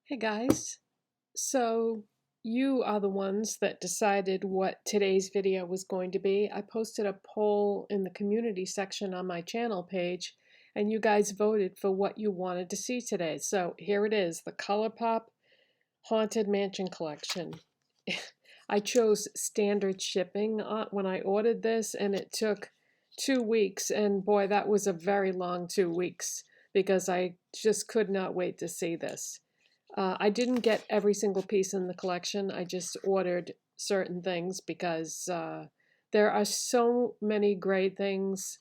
Hey guys, so you are the ones that decided what today's video was going to be. I posted a poll in the community section on my channel page and you guys voted for what you wanted to see today. So here it is, the Colourpop Haunted Mansion collection. I chose standard shipping when I ordered this and it took 2 weeks, and boy, that was a very long 2 weeks because I just could not wait to see this. I didn't get every single piece in the collection. I just ordered certain things because there are so many great things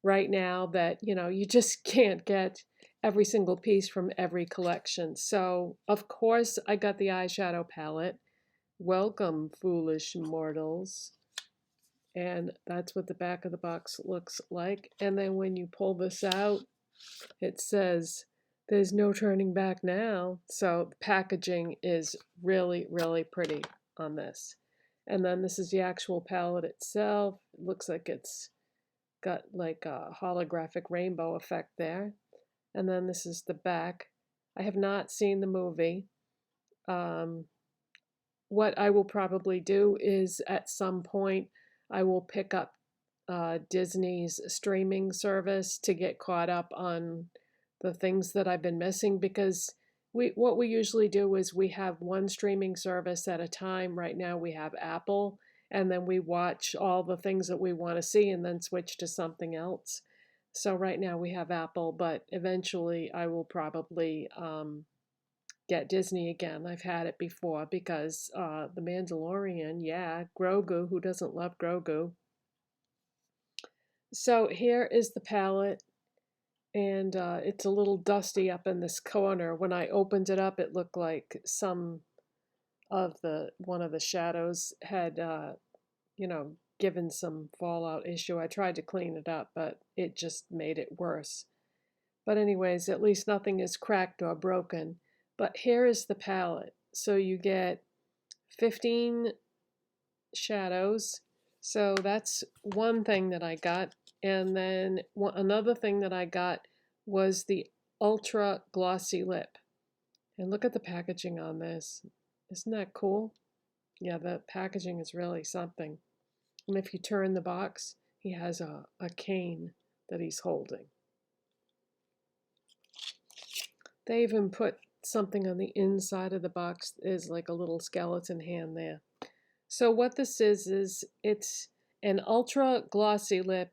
right now that, you just can't get every single piece from every collection. So, of course, I got the eyeshadow palette. Welcome, foolish mortals. And that's what the back of the box looks like. And then when you pull this out, it says there's no turning back now. So the packaging is really, really pretty on this. And then this is the actual palette itself. It looks like it's got like a holographic rainbow effect there. And then this is the back. I have not seen the movie. What I will probably do is at some point I will pick up Disney's streaming service to get caught up on the things that I've been missing, because what we usually do is we have one streaming service at a time. Right now we have Apple, and then we watch all the things that we want to see and then switch to something else. So right now we have Apple, but eventually I will probably get Disney again. I've had it before because The Mandalorian, yeah, Grogu, who doesn't love Grogu? So here is the palette, and it's a little dusty up in this corner. When I opened it up, it looked like one of the shadows had, given some fallout issue. I tried to clean it up, but it just made it worse. But anyways, at least nothing is cracked or broken. But here is the palette. So you get 15 shadows. So that's one thing that I got. And then another thing that I got was the ultra glossy lip. And look at the packaging on this. Isn't that cool? Yeah, the packaging is really something. And if you turn the box, he has a cane that he's holding. They even put something on the inside of the box. Is like a little skeleton hand there. So what this is it's an ultra glossy lip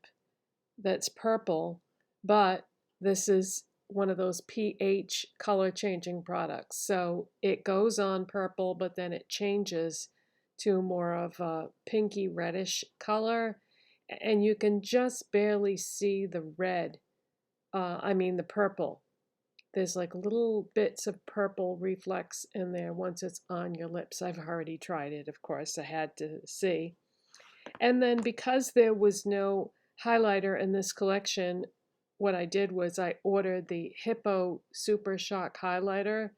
that's purple, but this is one of those pH color changing products. So it goes on purple, but then it changes to more of a pinky reddish color, and you can just barely see the red, the purple. There's like little bits of purple reflex in there once it's on your lips. I've already tried it, of course. I had to see. And then because there was no highlighter in this collection, what I did was I ordered the Hippo Supershock highlighter,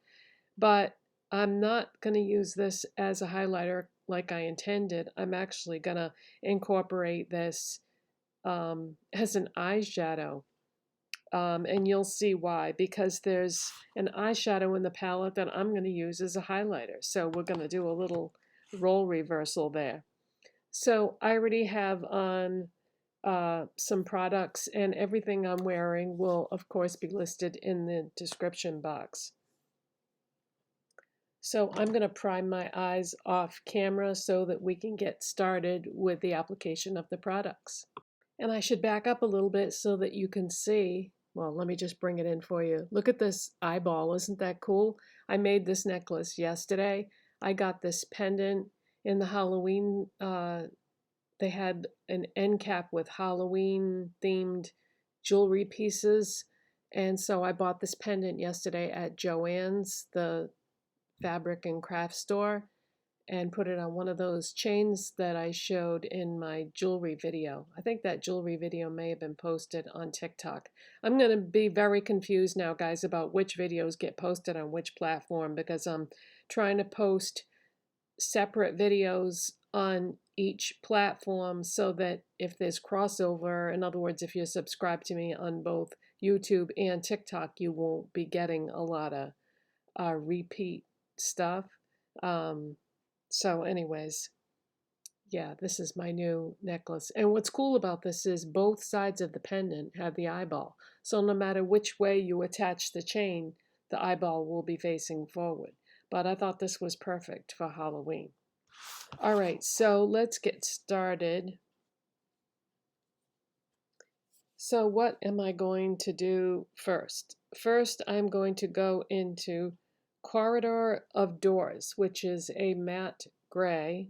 but I'm not going to use this as a highlighter like I intended. I'm actually going to incorporate this as an eyeshadow. And you'll see why, because there's an eyeshadow in the palette that I'm going to use as a highlighter. So we're going to do a little role reversal there. So I already have on some products, and everything I'm wearing will, of course, be listed in the description box. So I'm going to prime my eyes off camera so that we can get started with the application of the products. And I should back up a little bit so that you can see. Well, let me just bring it in for you. Look at this eyeball. Isn't that cool? I made this necklace yesterday. I got this pendant in the Halloween. They had an end cap with Halloween themed jewelry pieces. And so I bought this pendant yesterday at Joann's, the fabric and craft store, and put it on one of those chains that I showed in my jewelry video. I think that jewelry video may have been posted on TikTok. I'm going to be very confused now, guys, about which videos get posted on which platform, because I'm trying to post separate videos on each platform so that if there's crossover, in other words, if you're subscribed to me on both YouTube and TikTok, you won't be getting a lot of repeat stuff. So anyways, yeah, this is my new necklace. And what's cool about this is both sides of the pendant have the eyeball. So no matter which way you attach the chain, the eyeball will be facing forward. But I thought this was perfect for Halloween. All right, so let's get started. So what am I going to do first? First, I'm going to go into Corridor of Doors, which is a matte gray.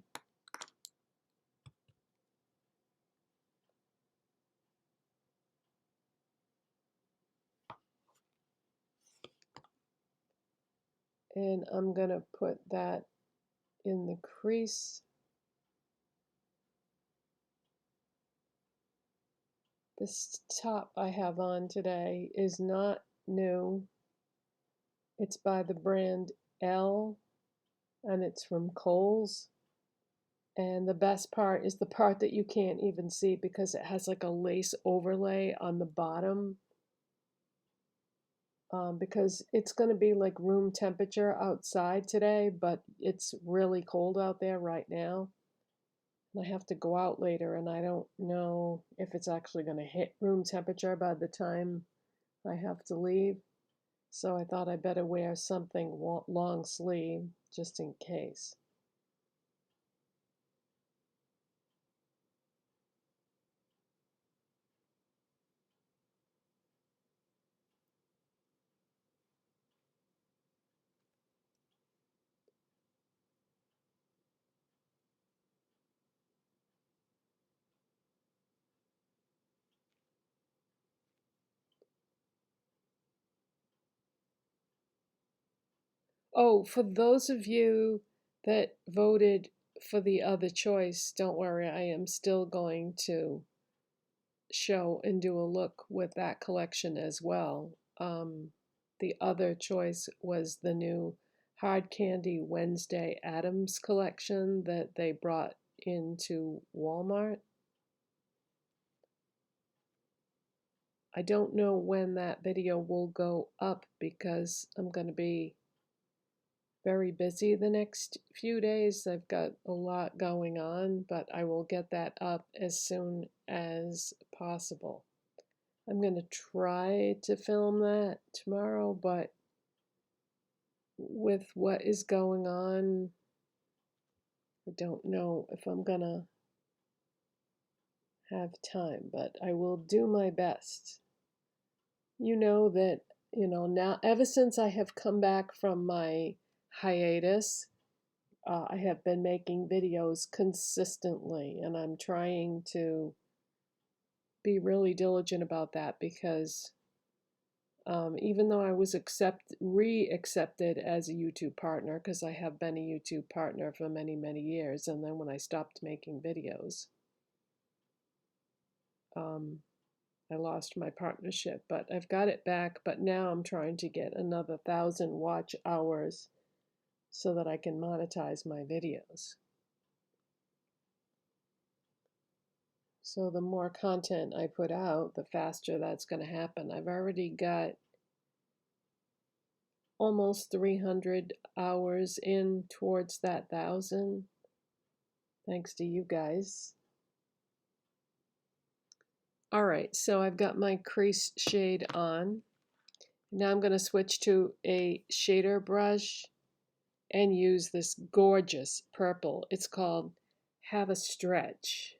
And I'm going to put that in the crease. This top I have on today is not new. It's by the brand e.l.f. and it's from Kohls. And the best part is the part that you can't even see because it has like a lace overlay on the bottom. Because it's going to be like room temperature outside today, but it's really cold out there right now. I have to go out later, and I don't know if it's actually going to hit room temperature by the time I have to leave. So I thought I better wear something long sleeve just in case. Oh, for those of you that voted for the other choice, don't worry, I am still going to show and do a look with that collection as well. The other choice was the new Hard Candy Wednesday Addams collection that they brought into Walmart. I don't know when that video will go up because I'm going to be very busy the next few days. I've got a lot going on, but I will get that up as soon as possible. I'm going to try to film that tomorrow, but with what is going on, I don't know if I'm going to have time, but I will do my best. You know that, now ever since I have come back from my hiatus, I have been making videos consistently, and I'm trying to be really diligent about that because even though I was re-accepted as a YouTube partner, because I have been a YouTube partner for many, many years, and then when I stopped making videos, I lost my partnership, but I've got it back. But now I'm trying to get another 1,000 watch hours so that I can monetize my videos. So the more content I put out, the faster that's going to happen. I've already got almost 300 hours in towards that 1,000, thanks to you guys. All right, so I've got my crease shade on. Now I'm going to switch to a shader brush and use this gorgeous purple. It's called Have a Stretch.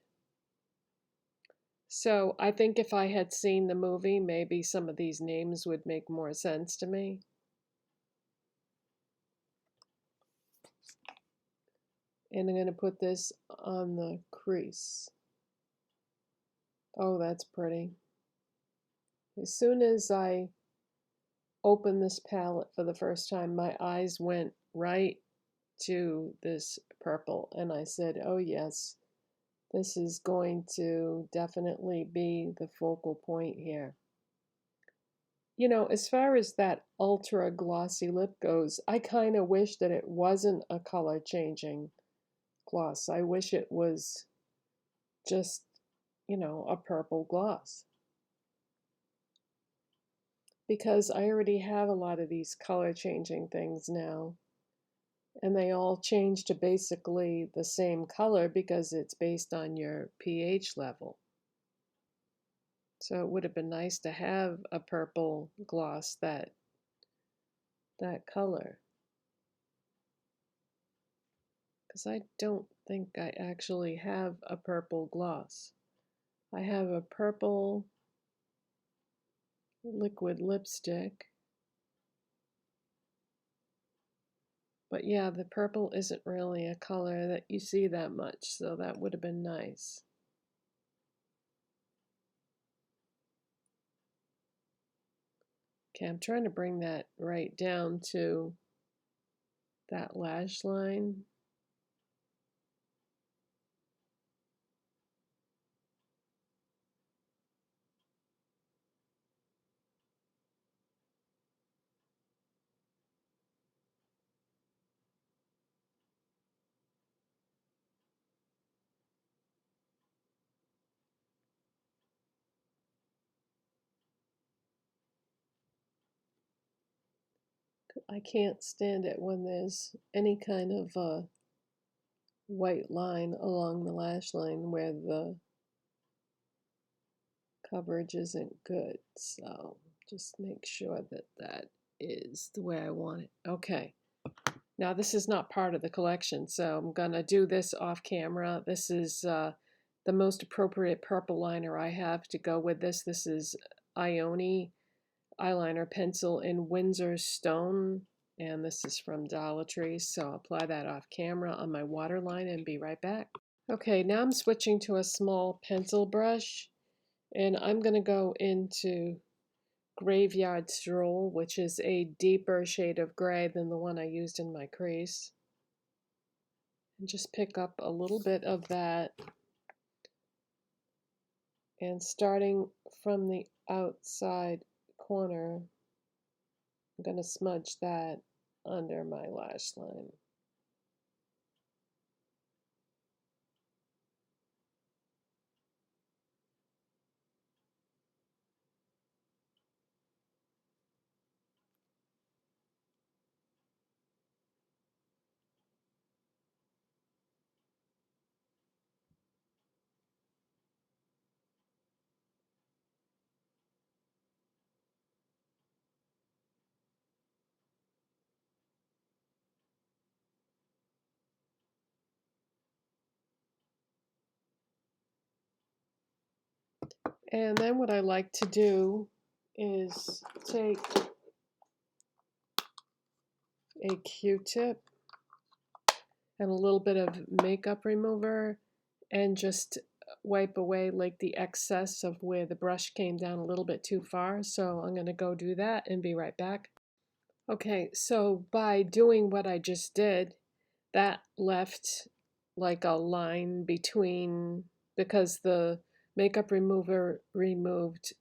So I think if I had seen the movie, maybe some of these names would make more sense to me. And I'm going to put this on the crease. Oh, that's pretty. As soon as I opened this palette for the first time, my eyes went right to this purple, and I said, oh yes, this is going to definitely be the focal point here. As far as that ultra glossy lip goes, I kind of wish that it wasn't a color changing gloss. I wish it was just, a purple gloss. because I already have a lot of these color changing things now. And they all change to basically the same color because it's based on your pH level. So it would have been nice to have a purple gloss that color. Because I don't think I actually have a purple gloss. I have a purple liquid lipstick. But yeah, the purple isn't really a color that you see that much, so that would have been nice. Okay, I'm trying to bring that right down to that lash line. I can't stand it when there's any kind of white line along the lash line where the coverage isn't good. So just make sure that that is the way I want it. Okay. Now this is not part of the collection, so I'm gonna do this off camera. This is the most appropriate purple liner I have to go with this. This is Ioni eyeliner pencil in Windsor Stone, and this is from Dollar Tree. So I'll apply that off camera on my waterline and be right back. Okay, now I'm switching to a small pencil brush, and I'm going to go into Graveyard Stroll, which is a deeper shade of gray than the one I used in my crease. And just pick up a little bit of that, and starting from the outside corner, I'm going to smudge that under my lash line. And then what I like to do is take a Q-tip and a little bit of makeup remover and just wipe away like the excess of where the brush came down a little bit too far. So I'm going to go do that and be right back. Okay, so by doing what I just did, that left like a line between, because the makeup remover removed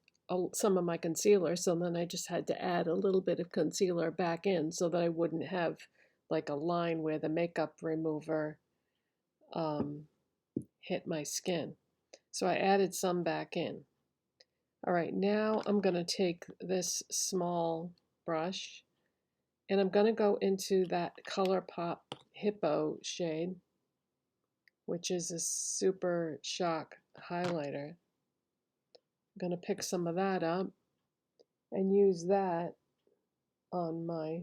some of my concealer, so then I just had to add a little bit of concealer back in so that I wouldn't have like a line where the makeup remover hit my skin. So I added some back in. All right, now I'm going to take this small brush and I'm going to go into that Colourpop Hippo shade, which is a Supershock highlighter. I'm going to pick some of that up and use that on my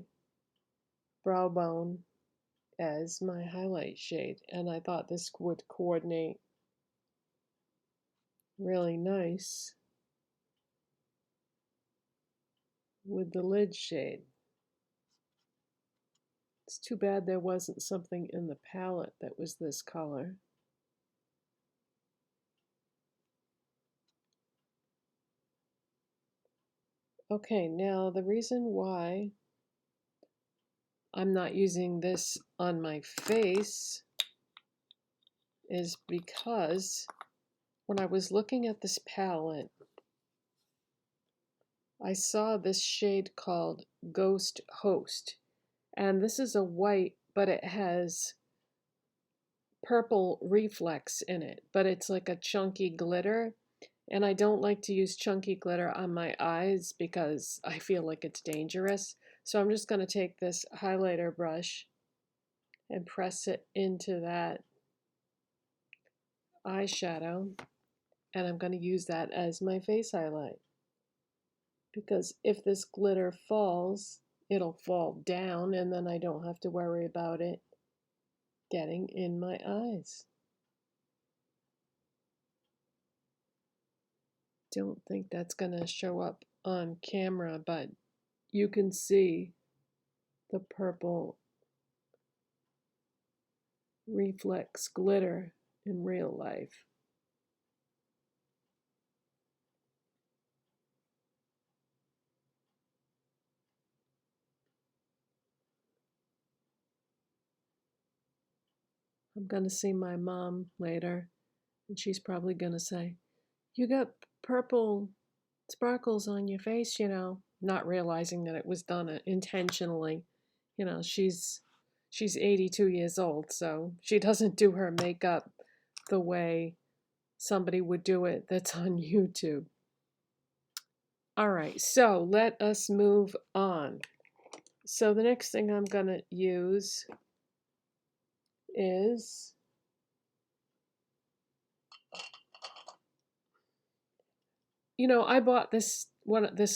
brow bone as my highlight shade. And I thought this would coordinate really nice with the lid shade. It's too bad there wasn't something in the palette that was this color. Okay, now the reason why I'm not using this on my face is because when I was looking at this palette, I saw this shade called Ghost Host. And this is a white, but it has purple reflex in it, but it's like a chunky glitter. And I don't like to use chunky glitter on my eyes because I feel like it's dangerous. So I'm just going to take this highlighter brush and press it into that eyeshadow. And I'm going to use that as my face highlight. Because if this glitter falls, it'll fall down and then I don't have to worry about it getting in my eyes. Don't think that's going to show up on camera, but you can see the purple reflex glitter in real life. I'm going to see my mom later, and she's probably going to say, "You got purple sparkles on your face," not realizing that it was done intentionally. She's 82 years old, so she doesn't do her makeup the way somebody would do it that's on YouTube. All right, so let us move on. So the next thing I'm going to use is I bought this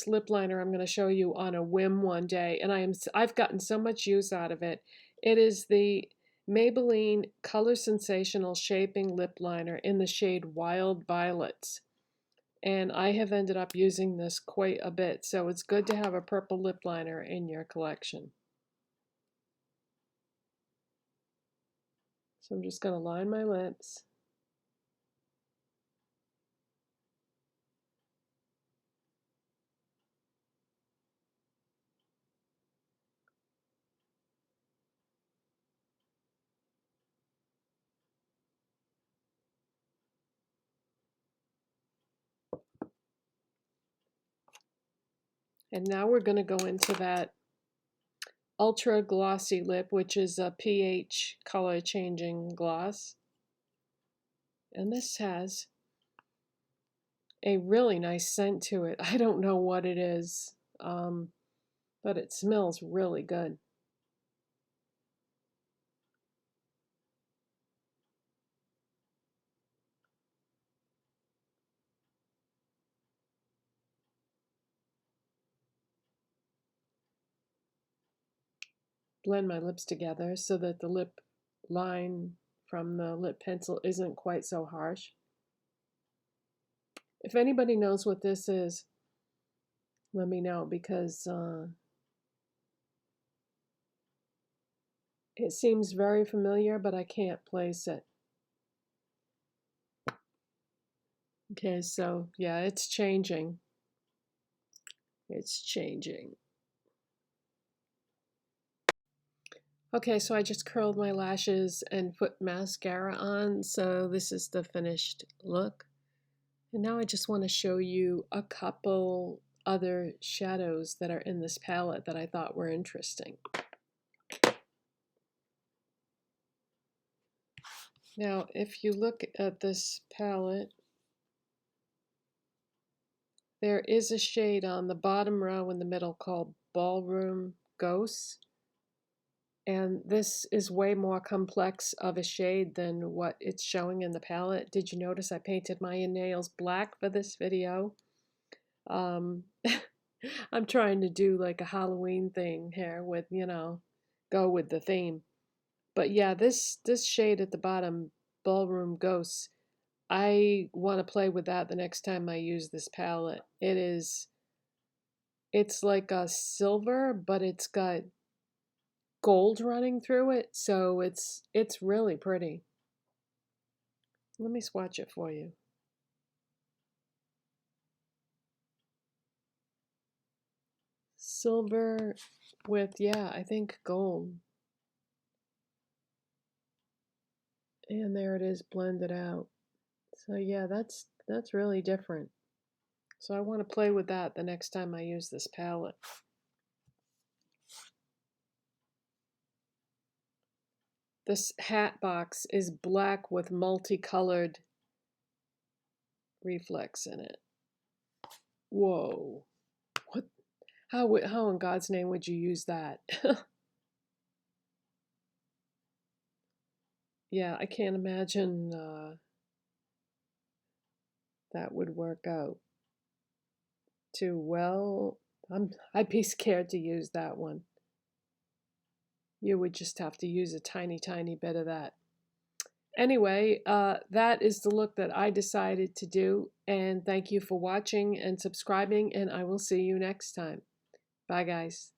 lip liner I'm going to show you on a whim one day, and I've gotten so much use out of it. It is the Maybelline Color Sensational Shaping Lip Liner in the shade Wild Violets. And I have ended up using this quite a bit, so it's good to have a purple lip liner in your collection. So I'm just going to line my lips. And now we're going to go into that ultra glossy lip, which is a pH color changing gloss. And this has a really nice scent to it. I don't know what it is, but it smells really good. Blend my lips together so that the lip line from the lip pencil isn't quite so harsh. If anybody knows what this is, let me know, because it seems very familiar, but I can't place it. Okay, so yeah, it's changing. It's changing. Okay, so I just curled my lashes and put mascara on, so this is the finished look. And now I just want to show you a couple other shadows that are in this palette that I thought were interesting. Now, if you look at this palette, there is a shade on the bottom row in the middle called Ballroom Ghost. And this is way more complex of a shade than what it's showing in the palette. Did you notice I painted my nails black for this video? I'm trying to do like a Halloween thing here with, go with the theme. But yeah, this shade at the bottom, Ballroom Ghosts, I want to play with that the next time I use this palette. It's like a silver, but it's got gold running through it, so it's really pretty. Let me swatch it for you. Silver with, yeah, I think gold. And there it is blended out. So yeah, that's really different. So I want to play with that the next time I use this palette. This hat box is black with multicolored reflex in it. Whoa. What? How in God's name would you use that? Yeah, I can't imagine that would work out too well. I'd be scared to use that one. You would just have to use a tiny, tiny bit of that. Anyway, that is the look that I decided to do. And thank you for watching and subscribing, and I will see you next time. Bye, guys.